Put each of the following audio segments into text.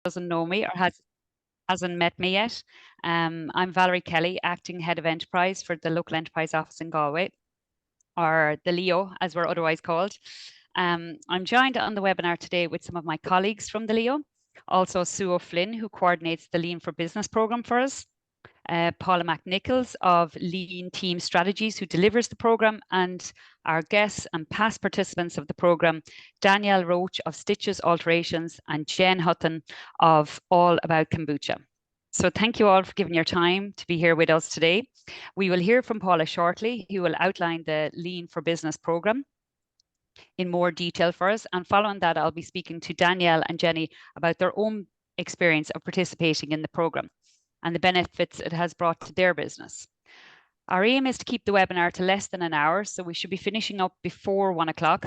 doesn't know me or hasn't met me yet, I'm Valerie Kelly, Acting Head of Enterprise for the Local Enterprise Office in Galway, or the LEO, as we're otherwise called. I'm joined on the webinar today with some of my colleagues from the LEO, also Sue O'Flynn, who coordinates the Lean for Business programme for us, Paula McNichols of Lean Team Strategies, who delivers the programme, and our guests and past participants of the programme, Danielle Roach of Stitches Alterations and Jen Hutton of All About Kombucha. So thank you all for giving your time to be here with us today. We will hear from Paula shortly, who will outline the Lean for Business programme in more detail for us. And following that, I'll be speaking to Danielle and Jenny about their own experience of participating in the programme and the benefits it has brought to their business. Our aim is to keep the webinar to less than an hour, so we should be finishing up before 1 o'clock.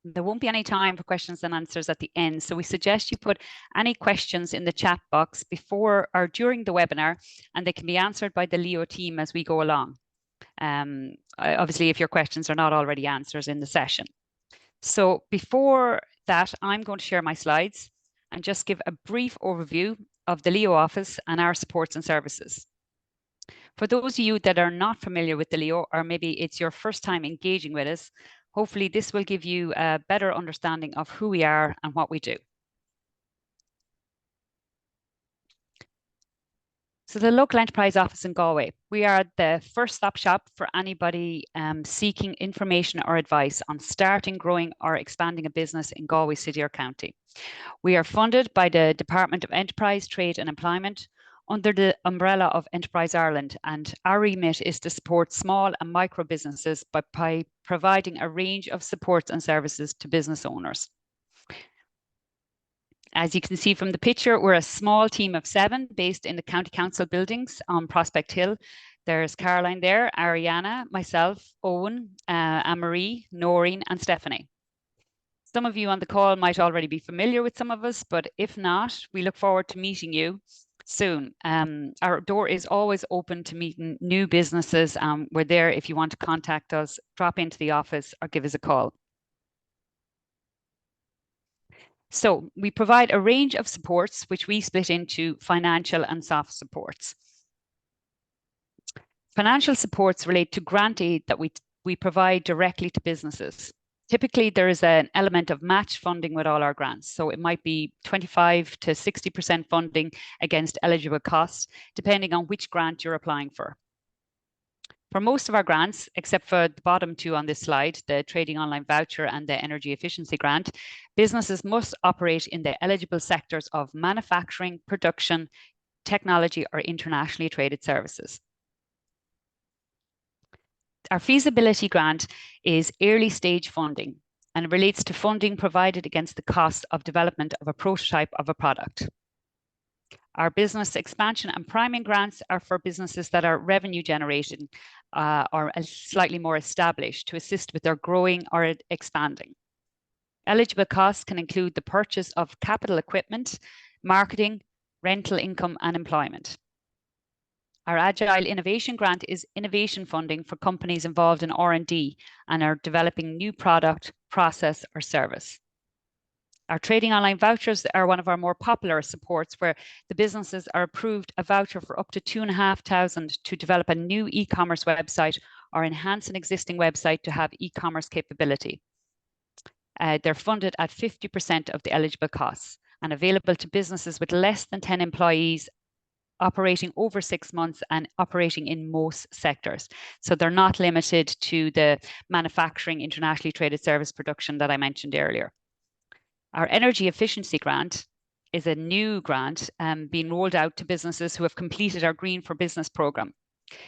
There won't be any time for questions and answers at the end, so we suggest you put any questions in the chat box before or during the webinar, and they can be answered by the LEO team as we go along. Obviously, if your questions are not already answered in the session. So before that, I'm going to share my slides and just give a brief overview of the LEO office and our supports and services. For those of you that are not familiar with the LEO, or maybe it's your first time engaging with us, hopefully this will give you a better understanding of who we are and what we do. So the Local Enterprise Office in Galway, we are the first stop shop for anybody seeking information or advice on starting, growing or expanding a business in Galway City or County. We are funded by the Department of Enterprise, Trade and Employment under the umbrella of Enterprise Ireland, and our remit is to support small and micro businesses by providing a range of supports and services to business owners. As you can see from the picture, we're a small team of 7 based in the County Council buildings on Prospect Hill. There's Caroline there, Ariana, myself, Owen, Anne-Marie, Noreen and Stephanie. Some of you on the call might already be familiar with some of us, but if not, we look forward to meeting you soon. Our door is always open to meeting new businesses. We're there if you want to contact us, drop into the office or give us a call. So we provide a range of supports, which we split into financial and soft supports. Financial supports relate to grant aid that we provide directly to businesses. Typically, there is an element of match funding with all our grants. So it might be 25 to 60% funding against eligible costs, depending on which grant you're applying for. For most of our grants, except for the bottom 2 on this slide, the Trading Online Voucher and the Energy Efficiency Grant, businesses must operate in the eligible sectors of manufacturing, production, technology, or internationally traded services. Our feasibility grant is early stage funding and relates to funding provided against the cost of development of a prototype of a product. Our business expansion and priming grants are for businesses that are revenue generating or slightly more established to assist with their growing or expanding. Eligible costs can include the purchase of capital equipment, marketing, rental income and employment. Our Agile Innovation Grant is innovation funding for companies involved in R&D and are developing new product, process or service. Our Trading Online Vouchers are one of our more popular supports, where the businesses are approved a voucher for up to $2,500 to develop a new e-commerce website or enhance an existing website to have e-commerce capability. They're funded at 50% of the eligible costs and available to businesses with less than 10 employees operating over 6 months and operating in most sectors. So they're not limited to the manufacturing, internationally traded service production that I mentioned earlier. Our Energy Efficiency Grant is a new grant being rolled out to businesses who have completed our Green for Business programme.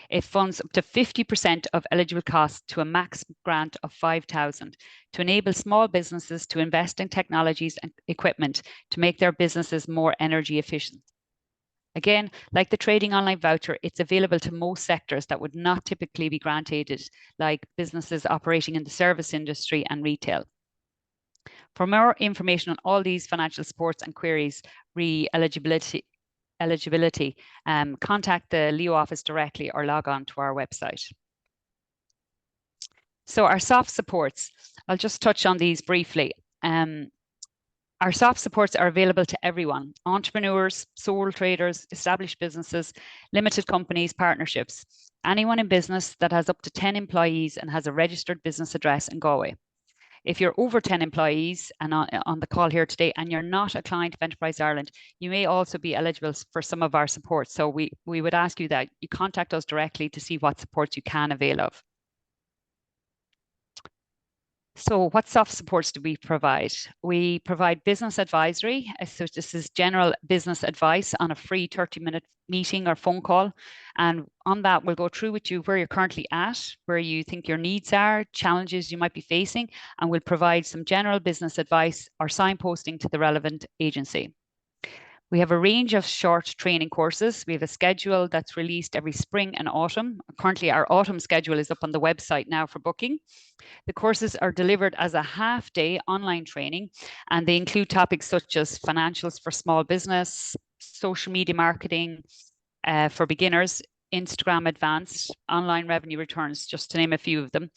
It funds up to 50% of eligible costs to a max grant of $5,000 to enable small businesses to invest in technologies and equipment to make their businesses more energy efficient. Again, like the Trading Online Voucher, it's available to most sectors that would not typically be grant aided, like businesses operating in the service industry and retail. For more information on all these financial supports and queries re-eligibility, contact the LEO office directly or log on to our website. So our soft supports, I'll just touch on these briefly. Our soft supports are available to everyone: entrepreneurs, sole traders, established businesses, limited companies, partnerships, anyone in business that has up to 10 employees and has a registered business address in Galway. If you're over 10 employees and on the call here today and you're not a client of Enterprise Ireland, you may also be eligible for some of our support. So we would ask you that you contact us directly to see what supports you can avail of. So what soft supports do we provide? We provide business advisory. So this is general business advice on a free 30-minute meeting or phone call. And on that, we'll go through with you where you're currently at, where you think your needs are, challenges you might be facing, and we'll provide some general business advice or signposting to the relevant agency. We have a range of short training courses. We have a schedule that's released every spring and autumn. Currently, our autumn schedule is up on the website now for booking. The courses are delivered as a half-day online training, and they include topics such as financials for small business, social media marketing for beginners, Instagram advanced, online revenue returns, just to name a few of them.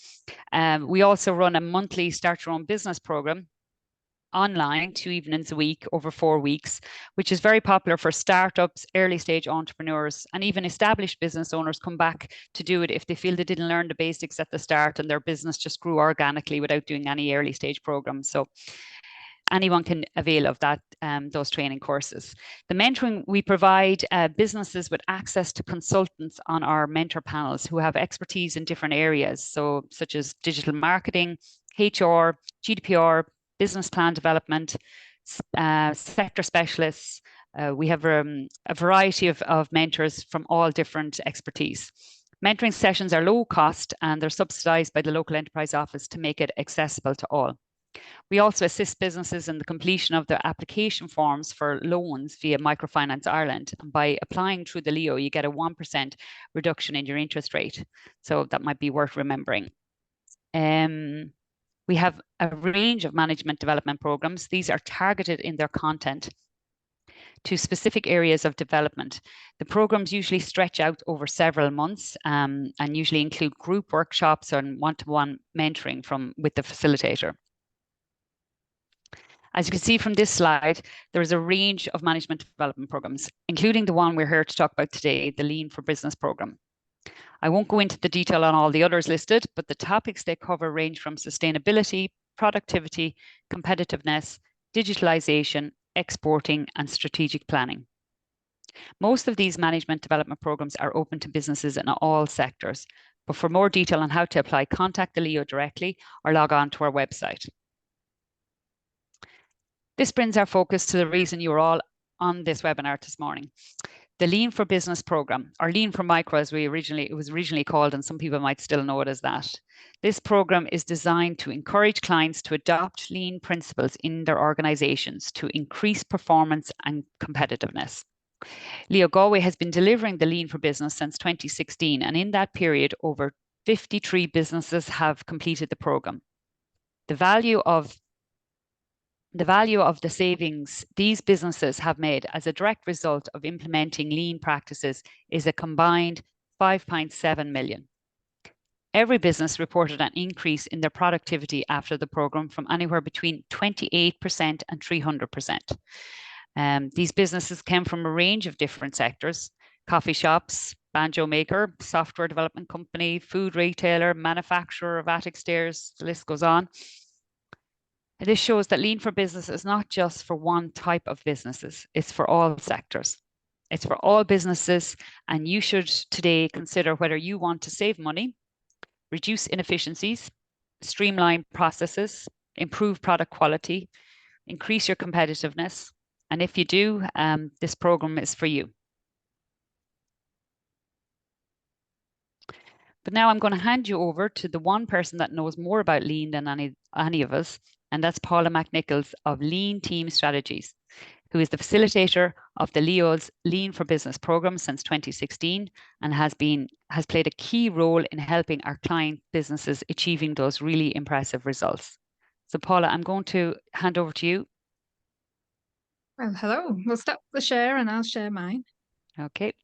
We also run a monthly Start Your Own Business program online 2 evenings a week over 4 weeks, which is very popular for startups, early stage entrepreneurs, and even established business owners come back to do it if they feel they didn't learn the basics at the start and their business just grew organically without doing any early stage programs. So anyone can avail of that, those training courses. The mentoring, we provide businesses with access to consultants on our mentor panels who have expertise in different areas, so such as digital marketing, HR, GDPR, business plan development, sector specialists. We have a variety of mentors from all different expertise. Mentoring sessions are low cost and they're subsidised by the local enterprise office to make it accessible to all. We also assist businesses in the completion of their application forms for loans via Microfinance Ireland. And by applying through the Leo, you get a 1% reduction in your interest rate. So that might be worth remembering. We have a range of management development programs. These are targeted in their content to specific areas of development. The programs usually stretch out over several months and usually include group workshops and one-to-one mentoring with the facilitator. As you can see from this slide, there is a range of management development programs, including the one we're here to talk about today, the Lean for Business program. I won't go into the detail on all the others listed, but the topics they cover range from sustainability, productivity, competitiveness, digitalization, exporting, and strategic planning. Most of these management development programs are open to businesses in all sectors, but for more detail on how to apply, contact the Leo directly or log on to our website. This brings our focus to the reason you are all on this webinar this morning. The Lean for Business program, or Lean for Micro as it was originally called, and some people might still know it as that. This program is designed to encourage clients to adopt Lean principles in their organizations to increase performance and competitiveness. Leo Galway has been delivering the Lean for Business since 2016, and in that period, over 53 businesses have completed the program. The value of the savings these businesses have made as a direct result of implementing lean practices is a combined 5.7 million. Every business reported an increase in their productivity after the program from anywhere between 28% and 300%. These businesses came from a range of different sectors: coffee shops, banjo maker, software development company, food retailer, manufacturer of attic stairs, the list goes on. This shows that Lean for Business is not just for one type of businesses, it's for all sectors. It's for all businesses, and you should today consider whether you want to save money, reduce inefficiencies, streamline processes, improve product quality, increase your competitiveness. And if you do, this program is for you. But now I'm going to hand you over to the one person that knows more about Lean than any of us, and that's Paula McNichols of Lean Team Strategies, who is the facilitator of the Leo's Lean for Business program since 2016 and has played a key role in helping our client businesses achieving those really impressive results. So Paula, I'm going to hand over to you. Well, hello. We'll stop the share and I'll share mine. Okay.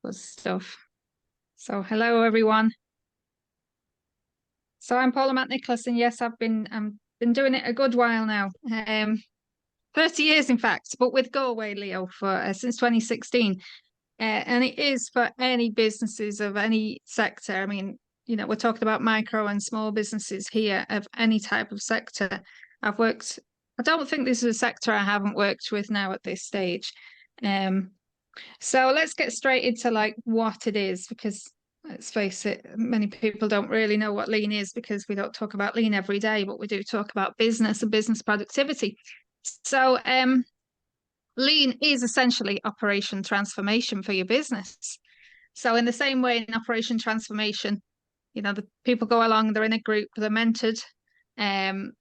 Good stuff. So hello, everyone. So I'm Paula McNichols, and yes, I've been doing it a good while now. 30 years, in fact, but with Galway, Leo, for since 2016. And it is for any businesses of any sector. I mean, we're talking about micro and small businesses here of any type of sector. I don't think this is a sector I haven't worked with now at this stage. So let's get straight into like what it is, because let's face it, many people don't really know what Lean is because we don't talk about Lean every day, but we do talk about business and business productivity. So Lean is essentially operation transformation for your business. So in the same way in operation transformation, the people go along, they're in a group, they're mentored, and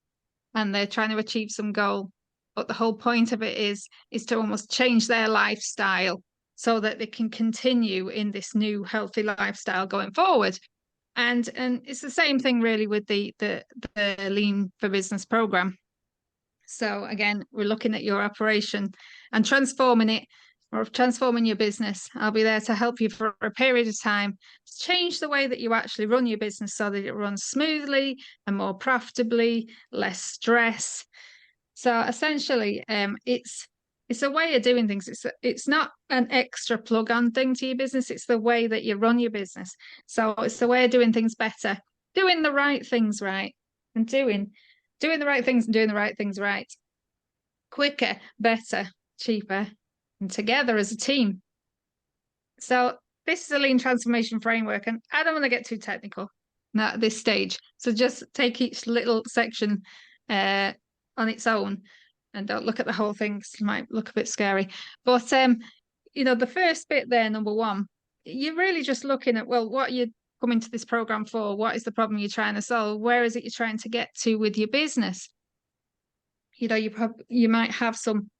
they're trying to achieve some goal. But the whole point of it is to almost change their lifestyle so that they can continue in this new healthy lifestyle going forward. And it's the same thing really with the Lean for Business program. So again, we're looking at your operation and transforming it, or transforming your business. I'll be there to help you for a period of time to change the way that you actually run your business so that it runs smoothly and more profitably, less stress. So essentially, it's a way of doing things. It's not an extra plug-on thing to your business. It's the way that you run your business. So it's the way of doing things better, doing the right things right, and doing the right things and doing the right things right. Quicker, better, cheaper, and together as a team. So this is a lean transformation framework, and I don't want to get too technical at this stage. So just take each little section on its own and don't look at the whole thing because it might look a bit scary. But the first bit there, number one, you're really just looking at, well, what you're coming to this program for? What is the problem you're trying to solve? Where is it you're trying to get to with your business? You might have some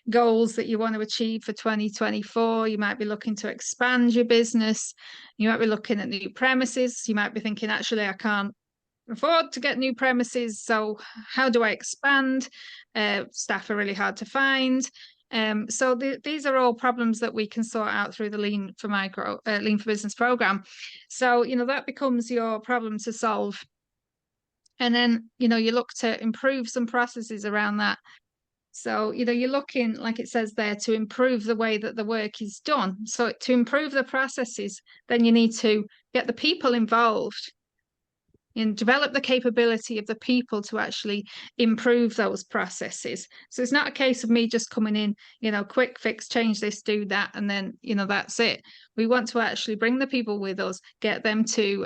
goals that you want to achieve for 2024. You might be looking to expand your business. You might be looking at new premises. You might be thinking, actually, I can't afford to get new premises. So how do I expand? Staff are really hard to find. So these are all problems that we can sort out through the Lean for Business program. So, that becomes your problem to solve. And then, you look to improve some processes around that. So, you're looking, like it says there, to improve the way that the work is done. So to improve the processes, then you need to get the people involved and develop the capability of the people to actually improve those processes. So it's not a case of me just coming in, quick fix, change this, do that, and then, that's it. We want to actually bring the people with us, get them to,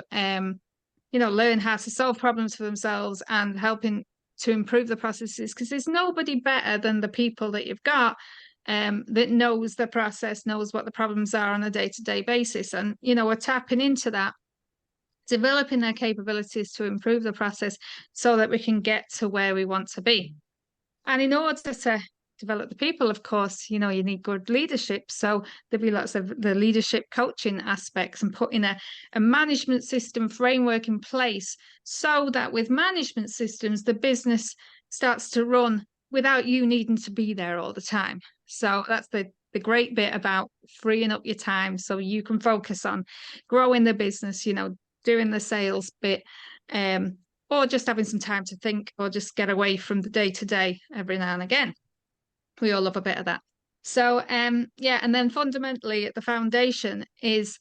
learn how to solve problems for themselves and helping to improve the processes, because there's nobody better than the people that you've got that knows the process, knows what the problems are on a day-to-day basis. And, we're tapping into that, developing their capabilities to improve the process so that we can get to where we want to be. And in order to develop the people, of course, you need good leadership. So there'll be lots of the leadership coaching aspects and putting a management system framework in place so that with management systems, the business starts to run without you needing to be there all the time. So that's the great bit about freeing up your time so you can focus on growing the business, doing the sales bit, or just having some time to think, or just get away from the day-to-day every now and again. We all love a bit of that. So, and then fundamentally at the foundation is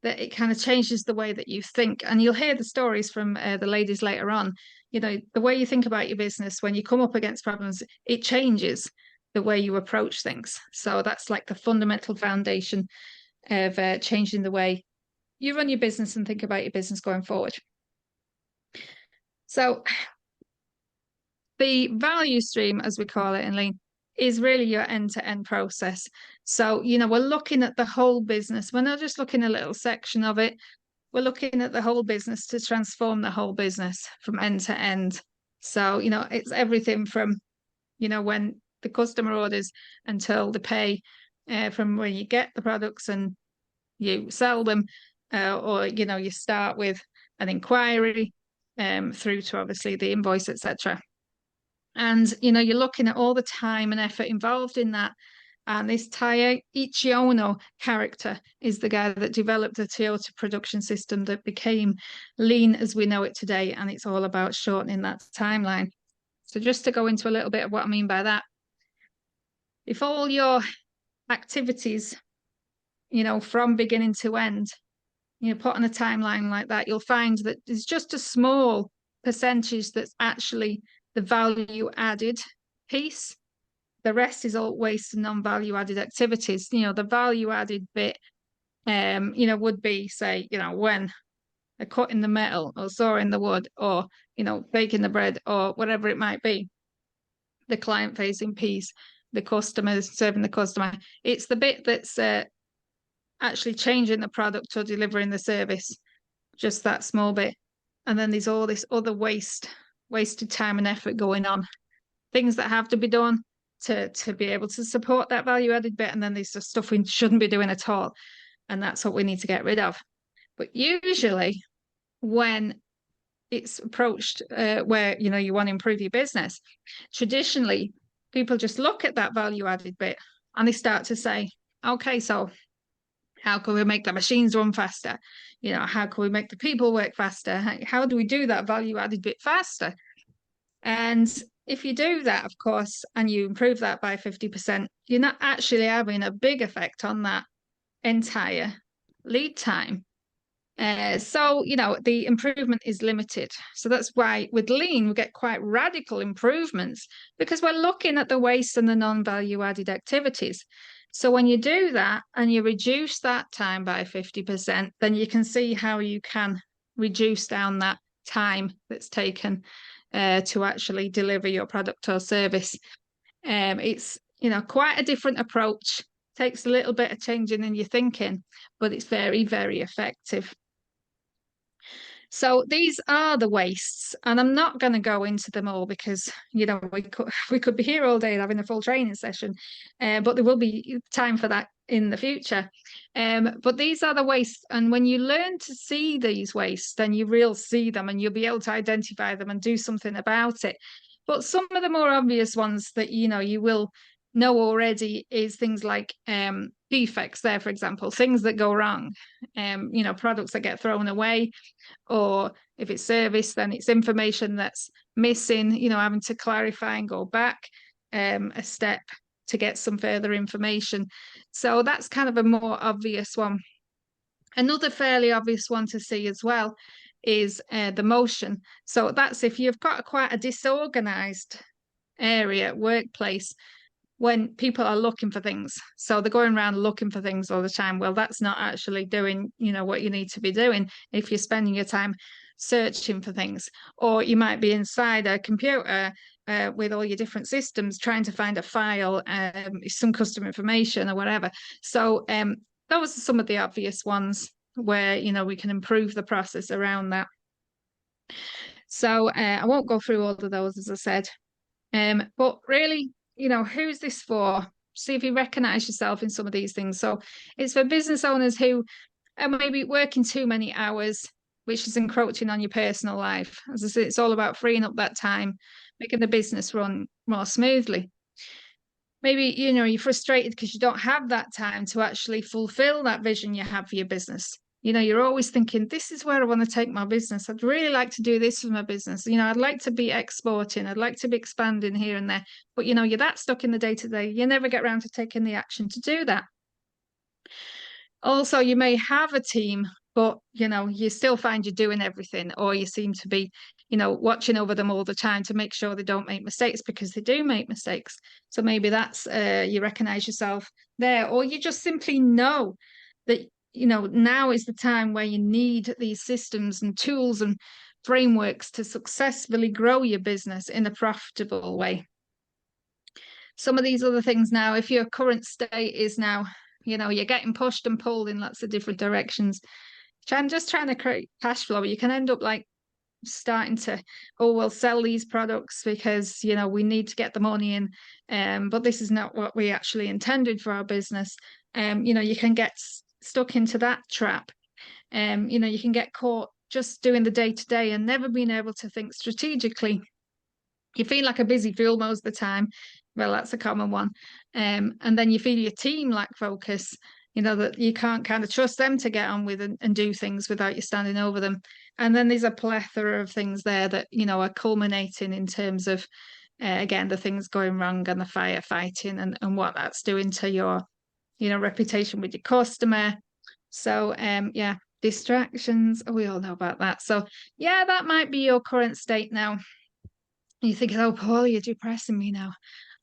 that it kind of changes the way that you think. And you'll hear the stories from the ladies later on. The way you think about your business, when you come up against problems, it changes the way you approach things. So that's like the fundamental foundation of changing the way you run your business and think about your business going forward. So the value stream, as we call it in Lean, is really your end-to-end process. So, we're looking at the whole business. We're not just looking at a little section of it. We're looking at the whole business to transform the whole business from end to end. So, it's everything from, when the customer orders until the pay, from when you get the products and you sell them, or, you start with an inquiry through to obviously the invoice, etc. And, you're looking at all the time and effort involved in that. And this Taiyo Ichiono character is the guy that developed the Toyota production system that became Lean as we know it today. And it's all about shortening that timeline. So just to go into a little bit of what I mean by that. if all your activities, from beginning to end, put on a timeline like that, you'll find that there's just a small percentage that's actually the value added piece. The rest is all waste and non-value added activities. The value added bit, would be, say, when they're cutting the metal or sawing the wood or, baking the bread or whatever it might be. The client facing piece, the customers, serving the customer. It's the bit that's actually changing the product or delivering the service, just that small bit. And then there's all this other wasted time and effort going on, things that have to be done to be able to support that value added bit. And then there's just stuff we shouldn't be doing at all. And that's what we need to get rid of. But usually when it's approached where, you want to improve your business, traditionally, people just look at that value added bit and they start to say, okay, so how can we make the machines run faster? How can we make the people work faster? How do we do that value added bit faster? And if you do that, of course, and you improve that by 50%, you're not actually having a big effect on that entire lead time. So, the improvement is limited. So that's why with Lean, we get quite radical improvements because we're looking at the waste and the non-value added activities. So when you do that and you reduce that time by 50%, then you can see how you can reduce down that time that's taken to actually deliver your product or service. It's, quite a different approach. Takes a little bit of changing in your thinking, but it's very, very effective. So these are the wastes, and I'm not going to go into them all because, we could be here all day having a full training session, but there will be time for that in the future. But these are the wastes, and when you learn to see these wastes, then you will see them and you'll be able to identify them and do something about it. But some of the more obvious ones that, you will know already is things like defects there, for example, things that go wrong, products that get thrown away, or if it's service, then it's information that's missing, having to clarify and go back a step to get some further information. So that's kind of a more obvious one. Another fairly obvious one to see as well is the motion. So that's if you've got quite a disorganized area, workplace, when people are looking for things. So they're going around looking for things all the time. Well, that's not actually doing, what you need to be doing if you're spending your time searching for things. Or you might be inside a computer with all your different systems trying to find a file, some customer information or whatever. So those are some of the obvious ones where, we can improve the process around that. So I won't go through all of those, as I said. But really, who's this for? See if you recognize yourself in some of these things. So it's for business owners who are maybe working too many hours, which is encroaching on your personal life. As I said, it's all about freeing up that time, making the business run more smoothly. Maybe, you're frustrated because you don't have that time to actually fulfill that vision you have for your business. You're always thinking, this is where I want to take my business. I'd really like to do this with my business. I'd like to be exporting. I'd like to be expanding here and there. But, you're that stuck in the day-to-day. You never get around to taking the action to do that. Also, you may have a team, but, you still find you're doing everything, or you seem to be, watching over them all the time to make sure they don't make mistakes, because they do make mistakes. So maybe that's, you recognize yourself there, or you just simply know that, now is the time where you need these systems and tools and frameworks to successfully grow your business in a profitable way. Some of these other things now, if your current state is now, you're getting pushed and pulled in lots of different directions, I'm just trying to create cash flow. You can end up like starting to, we'll sell these products because, we need to get the money in, but this is not what we actually intended for our business. You can get stuck into that trap. You can get caught just doing the day-to-day and never being able to think strategically. You feel like a busy fool most of the time. Well, that's a common one. And then you feel your team lack focus, that you can't kind of trust them to get on with and do things without you standing over them. And then there's a plethora of things there that, are culminating in terms of again, the things going wrong and the firefighting and what that's doing to your, reputation with your customer. So, yeah, distractions, we all know about that. So, yeah, that might be your current state now. You think, oh, Paul, you're depressing me now.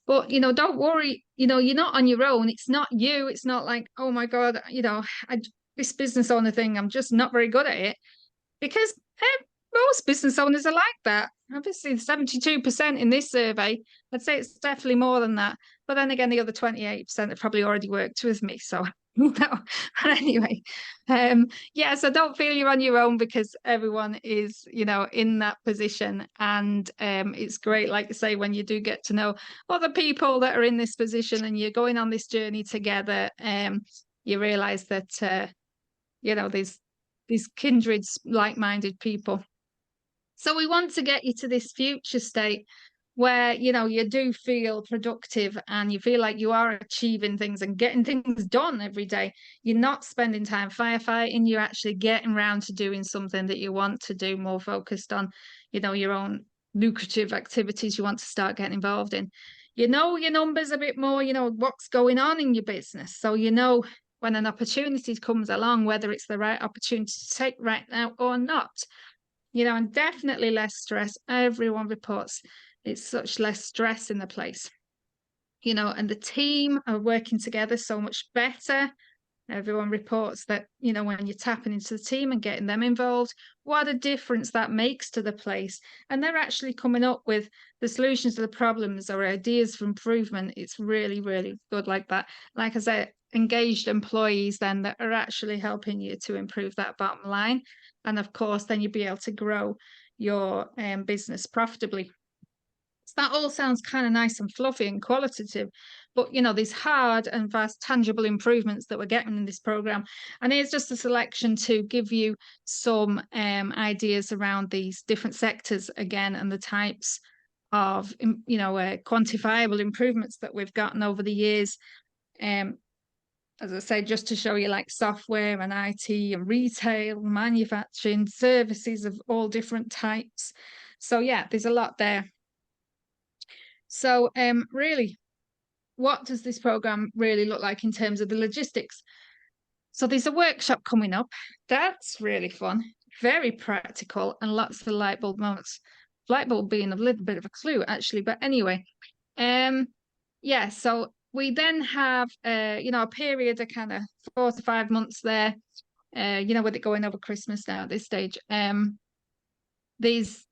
But, don't worry, you're not on your own. It's not you. It's not like, oh my God, this business owner thing, I'm just not very good at it. Because most business owners are like that. Obviously, 72% in this survey, I'd say it's definitely more than that. But then again, the other 28% have probably already worked with me. So, no. But anyway, yeah, so don't feel you're on your own because everyone is, in that position. And it's great, like I say, when you do get to know other people that are in this position and you're going on this journey together, you realize that, there's these kindred, like-minded people. So we want to get you to this future state where, you do feel productive and you feel like you are achieving things and getting things done every day. You're not spending time firefighting. You're actually getting around to doing something that you want to do, more focused on, your own lucrative activities you want to start getting involved in. You know your numbers a bit more, what's going on in your business. So when an opportunity comes along, whether it's the right opportunity to take right now or not, and definitely less stress. Everyone reports it's such less stress in the place, and the team are working together so much better. Everyone reports that, when you're tapping into the team and getting them involved, what a difference that makes to the place. And they're actually coming up with the solutions to the problems or ideas for improvement. It's really, really good like that. Like I said, engaged employees then that are actually helping you to improve that bottom line. And of course, then you'll be able to grow your business profitably. So that all sounds kind of nice and fluffy and qualitative, but these hard and fast tangible improvements that we're getting in this program. And here's just a selection to give you some ideas around these different sectors again and the types of quantifiable improvements that we've gotten over the years. As I say, just to show you, like software and IT and retail, manufacturing, services of all different types. So yeah, there's a lot there. So really, what does this program really look like in terms of the logistics? So there's a workshop coming up. That's really fun, very practical, and lots of light bulb moments. Light bulb being a little bit of a clue, actually. But anyway, yeah, so we then have, a period of kind of 4 to 5 months there, with it going over Christmas now at this stage. These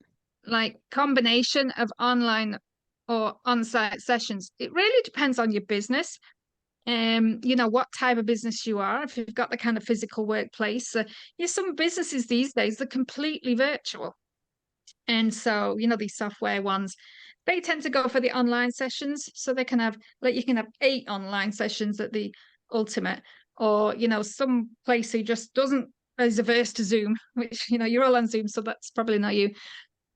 like combination of online or on-site sessions. It really depends on your business. What type of business you are. If you've got the kind of physical workplace, some businesses these days, they're completely virtual. And so, these software ones, they tend to go for the online sessions. So they can have, you can have 8 online sessions at the ultimate, or, some place who just is averse to Zoom, which, you're all on Zoom, so that's probably not you.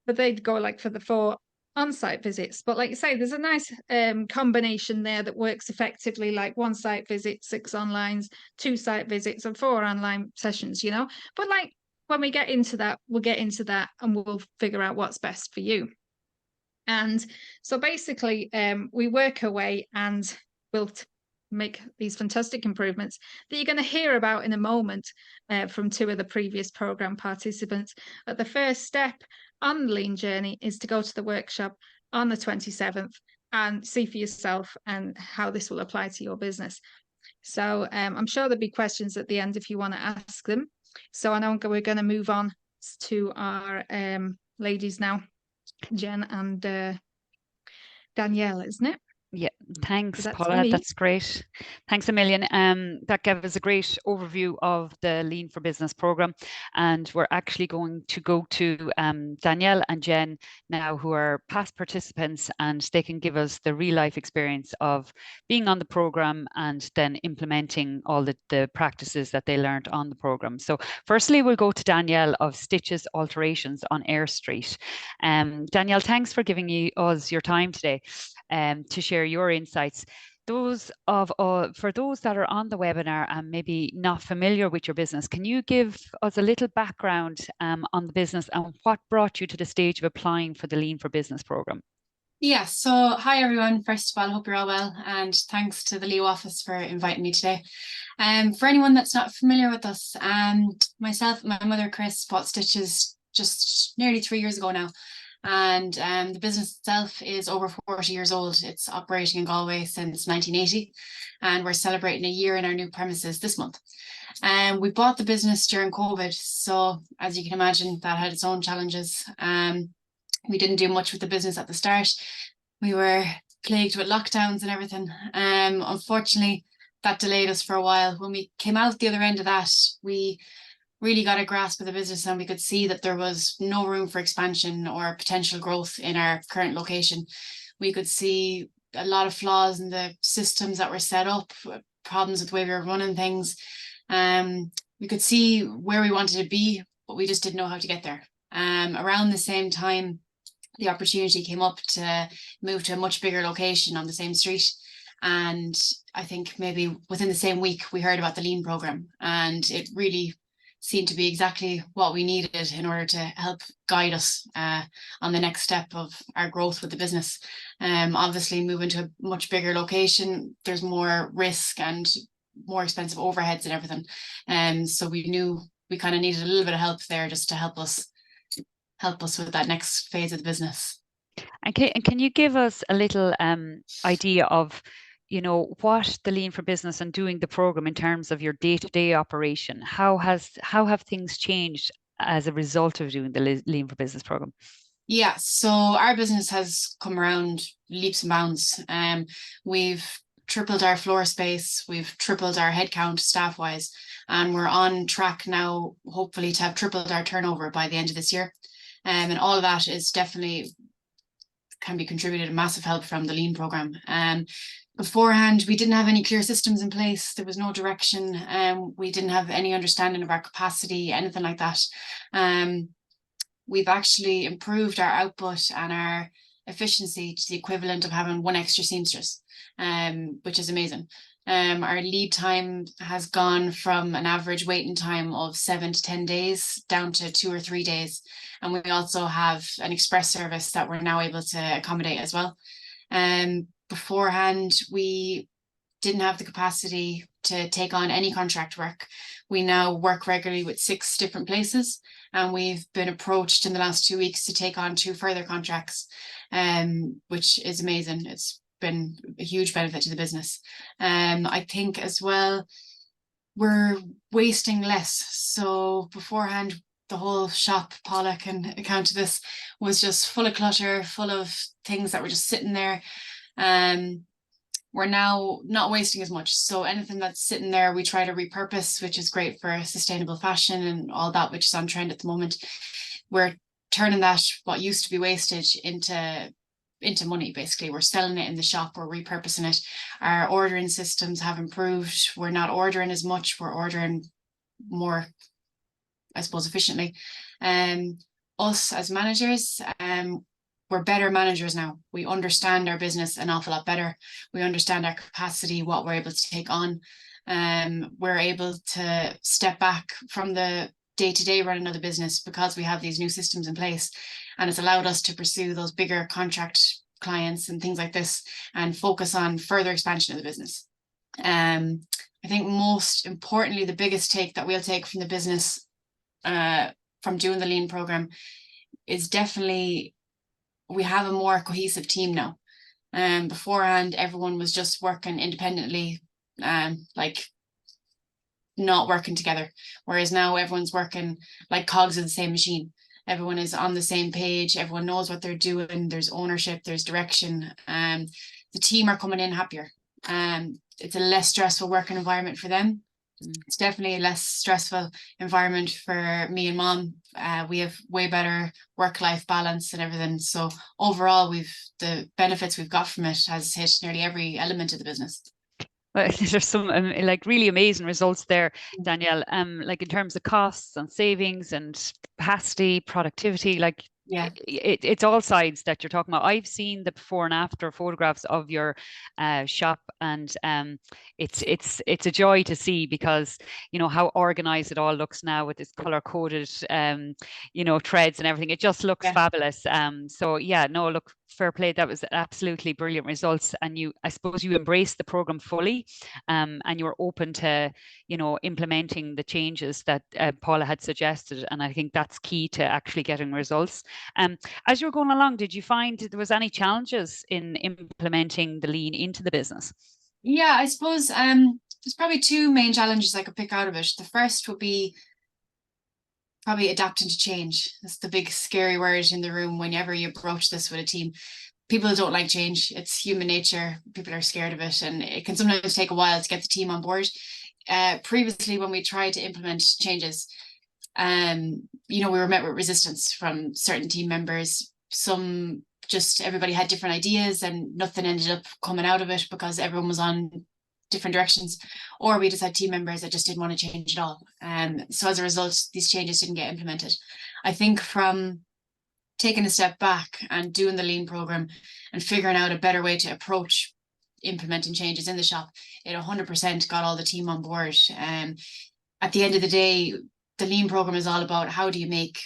But they'd go for the 4 on-site visits. But like you say, there's a nice combination there that works effectively, like 1 site visit, 6 online, 2 site visits, and 4 online sessions, But when we get into that, we'll get into that and we'll figure out what's best for you. And so basically, we work away and we'll make these fantastic improvements that you're going to hear about in a moment from 2 of the previous program participants. But the first step on the Lean journey is to go to the workshop on the 27th and see for yourself and how this will apply to your business. So I'm sure there'll be questions at the end if you want to ask them. So I know we're going to move on to our ladies now, Jen and Danielle, isn't it? Yeah, thanks, Paula. That's great. Thanks a million. That gave us a great overview of the Lean for Business program. And we're actually going to go to Danielle and Jen now, who are past participants, and they can give us the real life experience of being on the program and then implementing all the practices that they learned on the program. So firstly, we'll go to Danielle of Stitches Alterations on Eyre Street. Danielle, thanks for giving us your time today to share your insights. For those that are on the webinar and maybe not familiar with your business, can you give us a little background on the business and what brought you to the stage of applying for the Lean for Business program? Yeah, so hi everyone. First of all, I hope you're all well, and thanks to the Leo office for inviting me today. For anyone that's not familiar with us, myself and my mother Chris bought Stitches just nearly 3 years ago now. And the business itself is over 40 years old. It's operating in Galway since 1980, and we're celebrating a year in our new premises this month. We bought the business during COVID, so as you can imagine, that had its own challenges. We didn't do much with the business at the start. We were plagued with lockdowns and everything. Unfortunately, that delayed us for a while. When we came out the other end of that, we really got a grasp of the business, and we could see that there was no room for expansion or potential growth in our current location. We could see a lot of flaws in the systems that were set up, problems with the way we were running things. We could see where we wanted to be, but we just didn't know how to get there. Around the same time, the opportunity came up to move to a much bigger location on the same street. And I think maybe within the same week, we heard about the Lean program, and it really seemed to be exactly what we needed in order to help guide us on the next step of our growth with the business. Obviously, moving to a much bigger location, there's more risk and more expensive overheads and everything. So we knew we kind of needed a little bit of help there just to help us with that next phase of the business. And can you give us a little idea of, what the Lean for Business and doing the program in terms of your day-to-day operation? How have things changed as a result of doing the Lean for Business program? Yeah, so our business has come around leaps and bounds. We've tripled our floor space, we've tripled our headcount staff-wise, and we're on track now, hopefully, to have tripled our turnover by the end of this year. And all of that is definitely can be contributed massive help from the Lean program. Beforehand, we didn't have any clear systems in place. There was no direction. We didn't have any understanding of our capacity, anything like that. We've actually improved our output and our efficiency to the equivalent of having one extra seamstress, which is amazing. Our lead time has gone from an average waiting time of 7 to 10 days down to 2 or 3 days. And we also have an express service that we're now able to accommodate as well. Beforehand, we didn't have the capacity to take on any contract work. We now work regularly with 6 different places, and we've been approached in the last 2 weeks to take on 2 further contracts, which is amazing. It's been a huge benefit to the business. I think as well, we're wasting less. So beforehand, the whole shop, Paula can account to this, was just full of clutter, full of things that were just sitting there. We're now not wasting as much. So anything that's sitting there, we try to repurpose, which is great for sustainable fashion and all that, which is on trend at the moment. We're turning that, what used to be wastage, into money, basically. We're selling it in the shop, we're repurposing it. Our ordering systems have improved. We're not ordering as much, we're ordering more, I suppose, efficiently. Us as managers, we're better managers now. We understand our business an awful lot better. We understand our capacity, what we're able to take on. We're able to step back from the day-to-day running of the business because we have these new systems in place, and it's allowed us to pursue those bigger contract clients and things like this and focus on further expansion of the business. I think most importantly, the biggest take that we'll take from the business from doing the Lean program is definitely we have a more cohesive team now. Beforehand, everyone was just working independently, like not working together. Whereas now everyone's working like cogs of the same machine. Everyone is on the same page. Everyone knows what they're doing. There's ownership, there's direction. The team are coming in happier. It's a less stressful working environment for them. It's definitely a less stressful environment for me and Mom. We have way better work-life balance and everything. So overall, the benefits we've got from it has hit nearly every element of the business. Well, there's some like really amazing results there, Danielle. Like in terms of costs and savings and capacity, productivity, like Yeah. it's all sides that you're talking about. I've seen the before and after photographs of your shop, and it's a joy to see, because you know how organized it all looks now with this color coded you know, threads and everything. It just looks fabulous. So yeah, no, look, fair play. That was absolutely brilliant results, and I suppose you embraced the program fully, and you were open to, you know, implementing the changes that Paula had suggested, and I think that's key to actually getting results. As you were going along, did you find there was any challenges in implementing the lean into the business? Yeah, I suppose there's probably two main challenges I could pick out of it. The first would be probably adapting to change. That's the big scary word in the room whenever you approach this with a team. People don't like change. It's human nature. People are scared of it, and it can sometimes take a while to get the team on board. Previously, when we tried to implement changes, you know, we were met with resistance from certain team members. Some just everybody had different ideas and nothing ended up coming out of it because everyone was on different directions, or we just had team members that just didn't want to change at all. So as a result, these changes didn't get implemented. I think from taking a step back and doing the lean program and figuring out a better way to approach implementing changes in the shop, it 100% got all the team on board. At the end of the day, the lean program is all about how do you make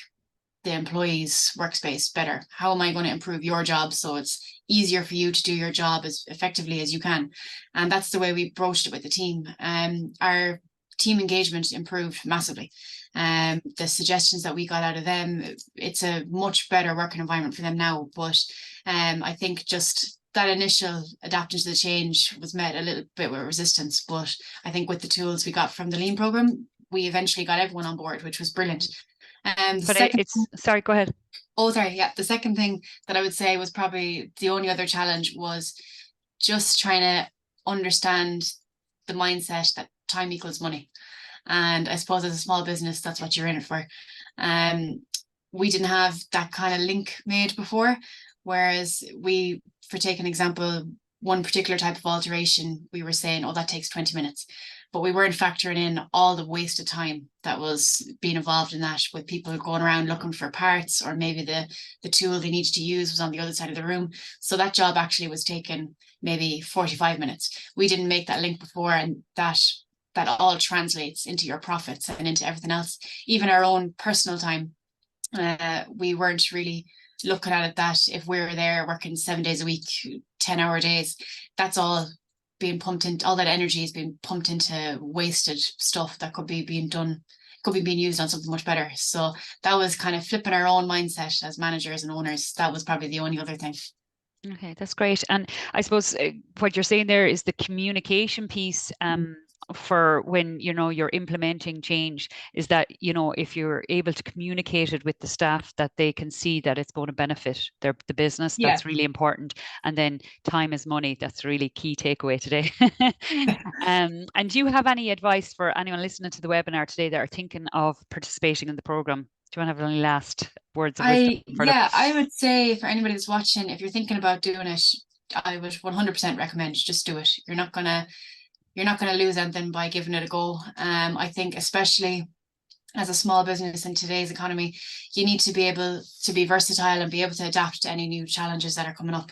the employees' workspace better? How am I going to improve your job so it's easier for you to do your job as effectively as you can? And that's the way we broached it with the team. Our team engagement improved massively. The suggestions that we got out of them, it's a much better working environment for them now. But I think just that initial adapting to the change was met a little bit with resistance. But I think with the tools we got from the lean program, we eventually got everyone on board, which was brilliant. Sorry, go ahead. Oh, sorry. Yeah. The second thing that I would say was probably the only other challenge was just trying to understand the mindset that time equals money. And I suppose as a small business, that's what you're in it for. We didn't have that kind of link made before, whereas for take an example, one particular type of alteration, we were saying, oh, that takes 20 minutes. But we weren't factoring in all the wasted time that was being involved in that, with people going around looking for parts, or maybe the tool they needed to use was on the other side of the room. So that job actually was taking maybe 45 minutes. We didn't make that link before, and that all translates into your profits and into everything else. Even our own personal time, we weren't really looking at it that if we were there working 7 days a week, 10-hour days, that's all being pumped into, all that energy is being pumped into wasted stuff that could be being used on something much better. So that was kind of flipping our own mindset as managers and owners. That was probably the only other thing. Okay, that's great. And I suppose what you're saying there is the communication piece for when, you know, you're implementing change, is that, you know, if you're able to communicate it with the staff, that they can see that it's going to benefit the business, that's really important. And then time is money. That's a really key takeaway today. And do you have any advice for anyone listening to the webinar today that are thinking of participating in the program? Do you want to have any last words of wisdom? I would say for anybody that's watching, if you're thinking about doing it, I would 100% recommend just do it. You're not gonna lose anything by giving it a go. I think especially as a small business in today's economy, you need to be able to be versatile and be able to adapt to any new challenges that are coming up.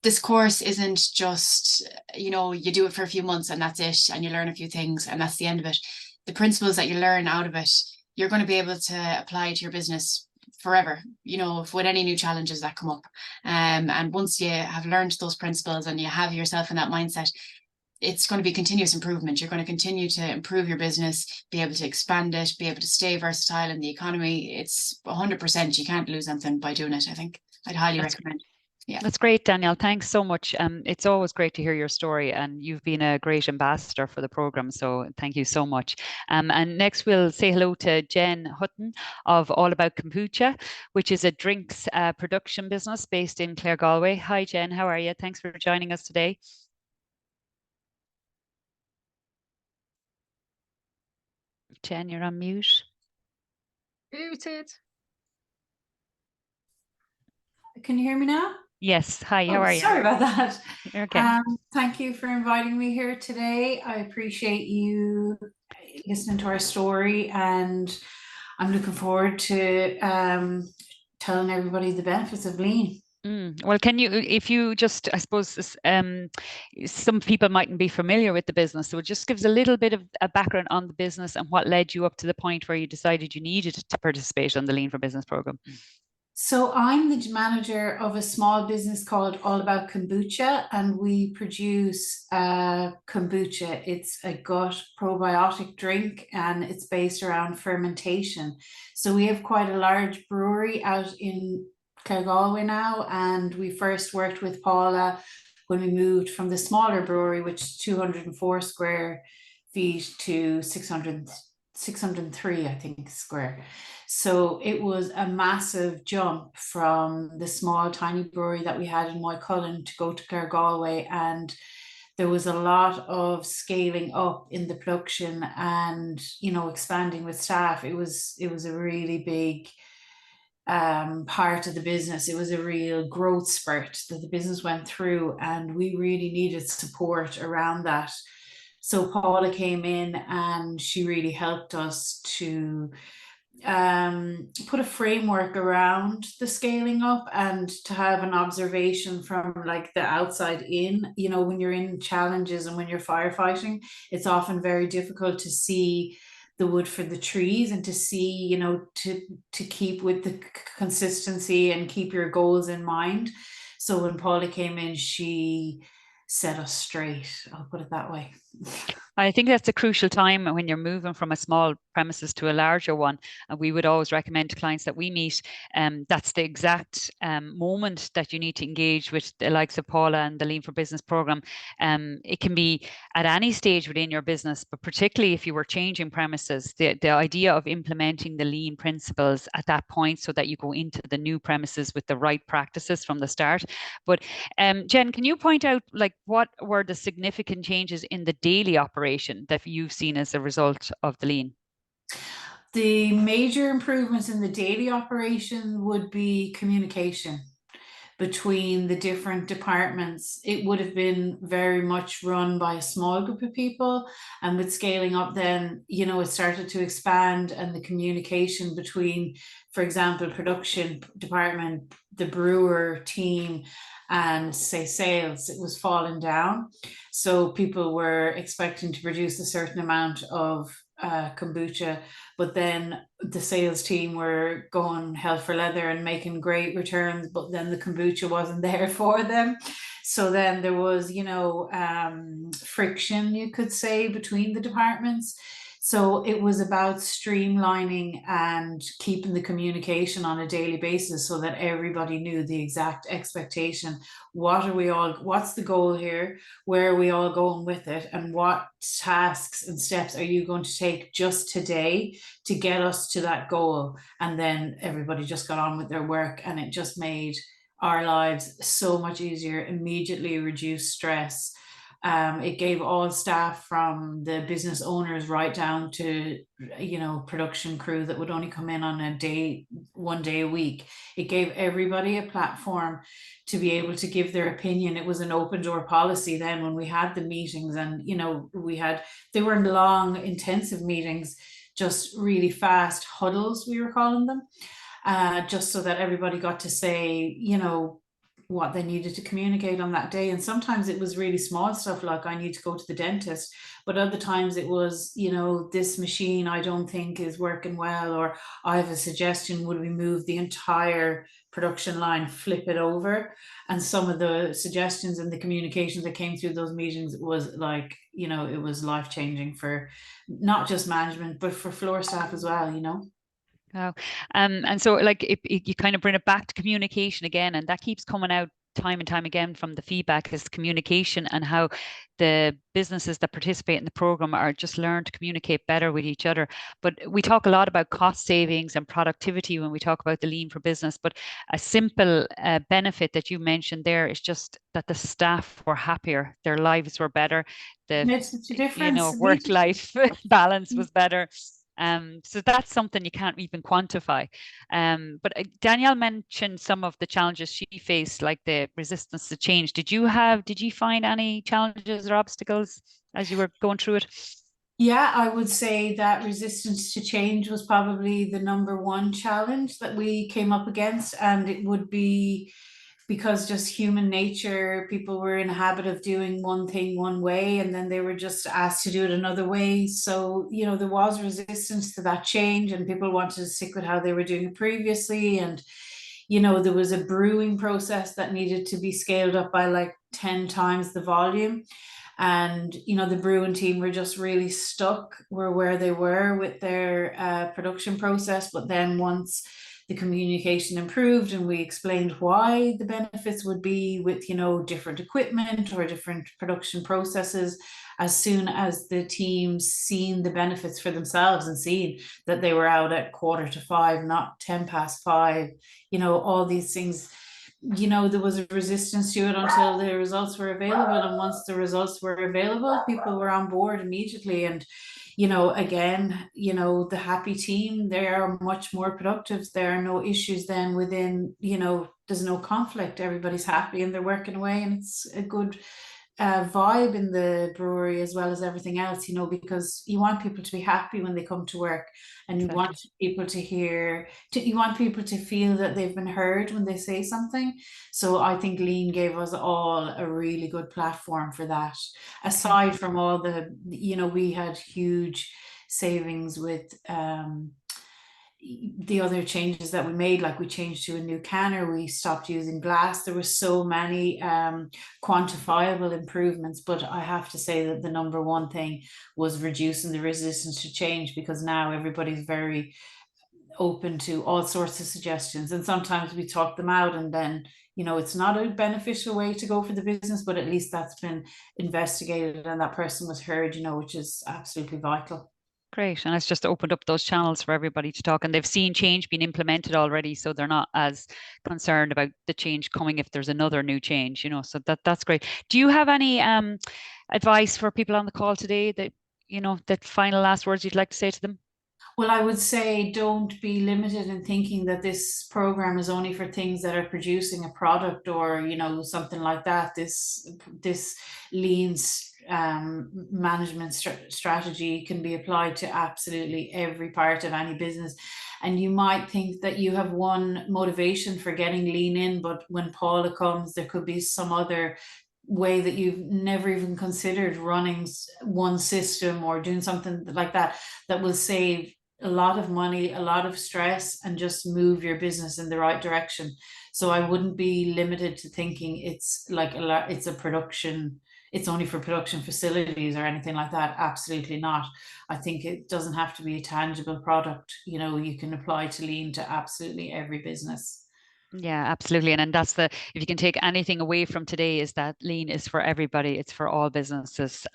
This course isn't just, you know, you do it for a few months and that's it, and you learn a few things and that's the end of it. The principles that you learn out of it, you're going to be able to apply to your business forever, you know, with any new challenges that come up. And once you have learned those principles and you have yourself in that mindset, it's going to be continuous improvement. You're going to continue to improve your business, be able to expand it, be able to stay versatile in the economy. It's 100%. You can't lose anything by doing it. I think I'd highly recommend. Yeah. That's great, Danielle. Thanks so much. It's always great to hear your story, and you've been a great ambassador for the program. So thank you so much. And next we'll say hello to Jen Hutton of All About Kombucha, which is a drinks production business based in Clare, Galway. Hi, Jen. How are you? Thanks for joining us today. Jen, you're on mute. Muted. Can you hear me now? Yes. Hi, how are you? Sorry about that. Okay. Thank you for inviting me here today. I appreciate you listening to our story, and I'm looking forward to telling everybody the benefits of lean. Well, can you, if you just, I suppose, some people mightn't be familiar with the business, so it just gives a little bit of a background on the business and what led you up to the point where you decided you needed to participate on the Lean for Business program. So I'm the manager of a small business called All About Kombucha, and we produce kombucha. It's a gut probiotic drink, and it's based around fermentation. So we have quite a large brewery out in Galway now, and we first worked with Paula when we moved from the smaller brewery, which is 204 square feet, to 603, I think, square. So it was a massive jump from the small tiny brewery that we had in Moycullen to go to Galway, and there was a lot of scaling up in the production and, you know, expanding with staff. It was a really big part of the business. It was a real growth spurt that the business went through, and we really needed support around that. So Paula came in and she really helped us to put a framework around the scaling up and to have an observation from like the outside in. You know, when you're in challenges and when you're firefighting, it's often very difficult to see the wood for the trees, and to see, you know, to keep with the consistency and keep your goals in mind. So when Paula came in, she set us straight, I'll put it that way. I think that's a crucial time when you're moving from a small premises to a larger one. And we would always recommend to clients that we meet, that's the exact moment that you need to engage with the likes of Paula and the Lean for Business program. It can be at any stage within your business, but particularly if you were changing premises, the idea of implementing the lean principles at that point so that you go into the new premises with the right practices from the start. But Jen, can you point out like what were the significant changes in the daily operation that you've seen as a result of the lean? The major improvements in the daily operation would be communication between the different departments. It would have been very much run by a small group of people, and with scaling up then, you know, it started to expand, and the communication between, for example, production department, the brewer team, and say sales, it was falling down. So people were expecting to produce a certain amount of kombucha, but then the sales team were going hell for leather and making great returns, but then the kombucha wasn't there for them. So then there was, you know, friction, you could say, between the departments. So it was about streamlining and keeping the communication on a daily basis so that everybody knew the exact expectation. What's the goal here? Where are we all going with it? And what tasks and steps are you going to take just today to get us to that goal? And then everybody just got on with their work, and it just made our lives so much easier, immediately reduced stress. It gave all staff, from the business owners right down to, you know, production crew that would only come in on one day a week. It gave everybody a platform to be able to give their opinion. It was an open door policy then when we had the meetings, and, you know, they weren't long, intensive meetings, just really fast huddles, we were calling them, just so that everybody got to say, you know, what they needed to communicate on that day. And sometimes it was really small stuff like, I need to go to the dentist, but other times it was, you know, this machine I don't think is working well, or I have a suggestion, would we move the entire production line, flip it over? And some of the suggestions and the communication that came through those meetings was like, you know, it was life-changing for not just management, but for floor staff as well, you know. Oh, and so like you kind of bring it back to communication again, and that keeps coming out time and time again from the feedback, is communication, and how the businesses that participate in the program are just learn to communicate better with each other. But we talk a lot about cost savings and productivity when we talk about the Lean for Business, but a simple benefit that you mentioned there is just that the staff were happier, their lives were better, the you know, work-life balance was better. So that's something you can't even quantify. But Danielle mentioned some of the challenges she faced, like the resistance to change. Did you find any challenges or obstacles as you were going through it? Yeah, I would say that resistance to change was probably the number one challenge that we came up against. And it would be because just human nature, people were in a habit of doing one thing one way and then they were just asked to do it another way. So, you know, there was resistance to that change and people wanted to stick with how they were doing it previously. And, you know, there was a brewing process that needed to be scaled up by like 10 times the volume. And, you know, the brewing team were just really stuck where they were with their production process. But then once the communication improved and we explained why the benefits would be with, you know, different equipment or different production processes, as soon as the teams seen the benefits for themselves and seen that they were out at 4:45, not 5:10, you know, all these things, you know, there was a resistance to it until the results were available. And once the results were available, people were on board immediately. And, you know, again, you know, the happy team, they are much more productive. There are no issues then within, you know, there's no conflict. Everybody's happy and they're working away, and it's a good vibe in the brewery as well as everything else, you know, because you want people to be happy when they come to work, and you want people to hear, you want people to feel that they've been heard when they say something. So I think Lean gave us all a really good platform for that. Aside from all the, you know, we had huge savings with the other changes that we made, like we changed to a new canner, we stopped using glass. There were so many quantifiable improvements, but I have to say that the number one thing was reducing the resistance to change, because now everybody's very open to all sorts of suggestions, and sometimes we talk them out and then, you know, it's not a beneficial way to go for the business, but at least that's been investigated and that person was heard, you know, which is absolutely vital. Great. And it's just opened up those channels for everybody to talk, and they've seen change being implemented already. So they're not as concerned about the change coming if there's another new change, you know, so that's great. Do you have any advice for people on the call today that, you know, that final last words you'd like to say to them? Well, I would say don't be limited in thinking that this program is only for things that are producing a product or, you know, something like that. This lean management strategy can be applied to absolutely every part of any business. And you might think that you have one motivation for getting lean in, but when Paula comes, there could be some other way that you've never even considered running one system or doing something like that, that will save a lot of money, a lot of stress, and just move your business in the right direction. So I wouldn't be limited to thinking it's like it's a production, it's only for production facilities or anything like that. Absolutely not. I think it doesn't have to be a tangible product. You know, you can apply to lean to absolutely every business. Yeah, absolutely. And that's if you can take anything away from today, is that lean is for everybody. It's for all businesses.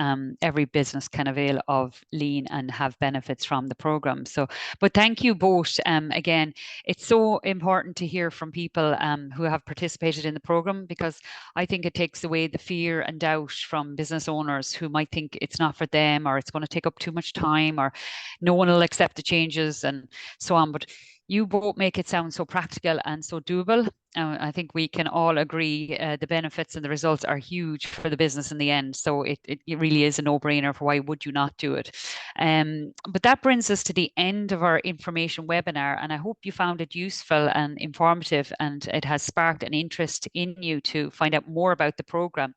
Every business can avail of lean and have benefits from the program. So, but thank you both. Again, it's so important to hear from people who have participated in the program, because I think it takes away the fear and doubt from business owners who might think it's not for them, or it's going to take up too much time, or no one will accept the changes and so on. But you both make it sound so practical and so doable. I think we can all agree the benefits and the results are huge for the business in the end. So it really is a no-brainer for why would you not do it. But that brings us to the end of our information webinar, and I hope you found it useful and informative, and it has sparked an interest in you to find out more about the program.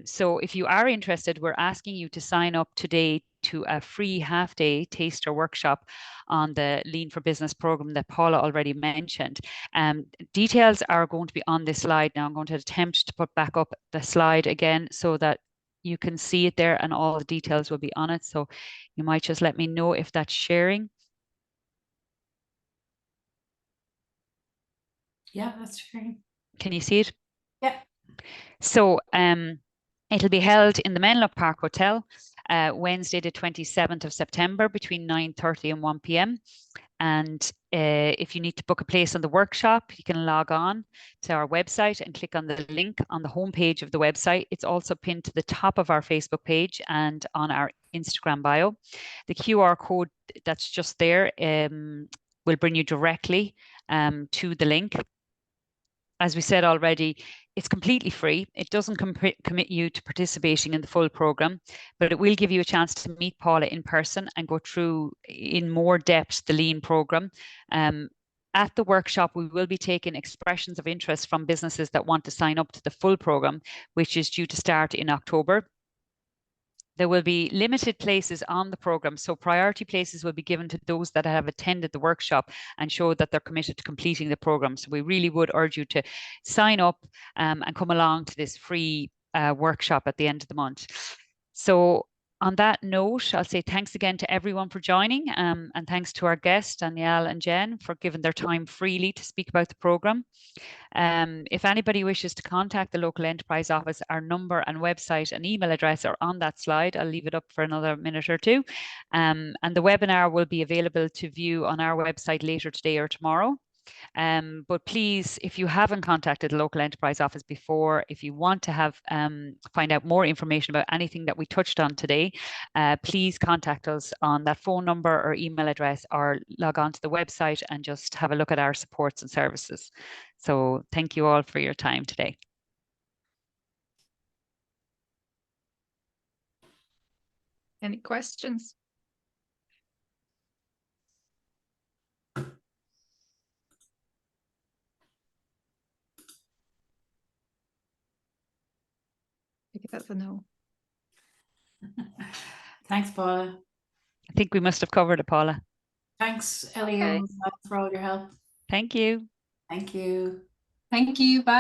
So if you are interested, we're asking you to sign up today to a free half-day taster workshop on the Lean for Business program that Paula already mentioned. Details are going to be on this slide now. I'm going to attempt to put back up the slide again so that you can see it there, and all the details will be on it. So you might just let me know if that's sharing. Yeah, that's sharing. Can you see it? Yeah. So it'll be held in the Menlo Park Hotel, Wednesday the 27th of September between 9:30 and 1 p.m. And if you need to book a place on the workshop, you can log on to our website and click on the link on the homepage of the website. It's also pinned to the top of our Facebook page and on our Instagram bio. The QR code that's just there will bring you directly to the link. As we said already, It's completely free. It doesn't commit you to participating in the full program, but it will give you a chance to meet Paula in person and go through in more depth the Lean program. At the workshop, we will be taking expressions of interest from businesses that want to sign up to the full program, which is due to start in October. There will be limited places on the program, so priority places will be given to those that have attended the workshop and show that they're committed to completing the program. So we really would urge you to sign up and come along to this free workshop at the end of the month. So on that note, I'll say thanks again to everyone for joining, and thanks to our guests, Danielle and Jen, for giving their time freely to speak about the program. If anybody wishes to contact the local enterprise office, our number and website and email address are on that slide. I'll leave it up for another minute or two. And the webinar will be available to view on our website later today or tomorrow. But please, if you haven't contacted the local enterprise office before, if you want to have find out more information about anything that we touched on today, please contact us on that phone number or email address, or log on to the website and just have a look at our supports and services. So thank you all for your time today. Any questions? I think that's a no. Thanks, Paula. I think we must have covered it, Paula. Thanks, Ellie, for all your help. Thank you. Thank you. Thank you. Bye.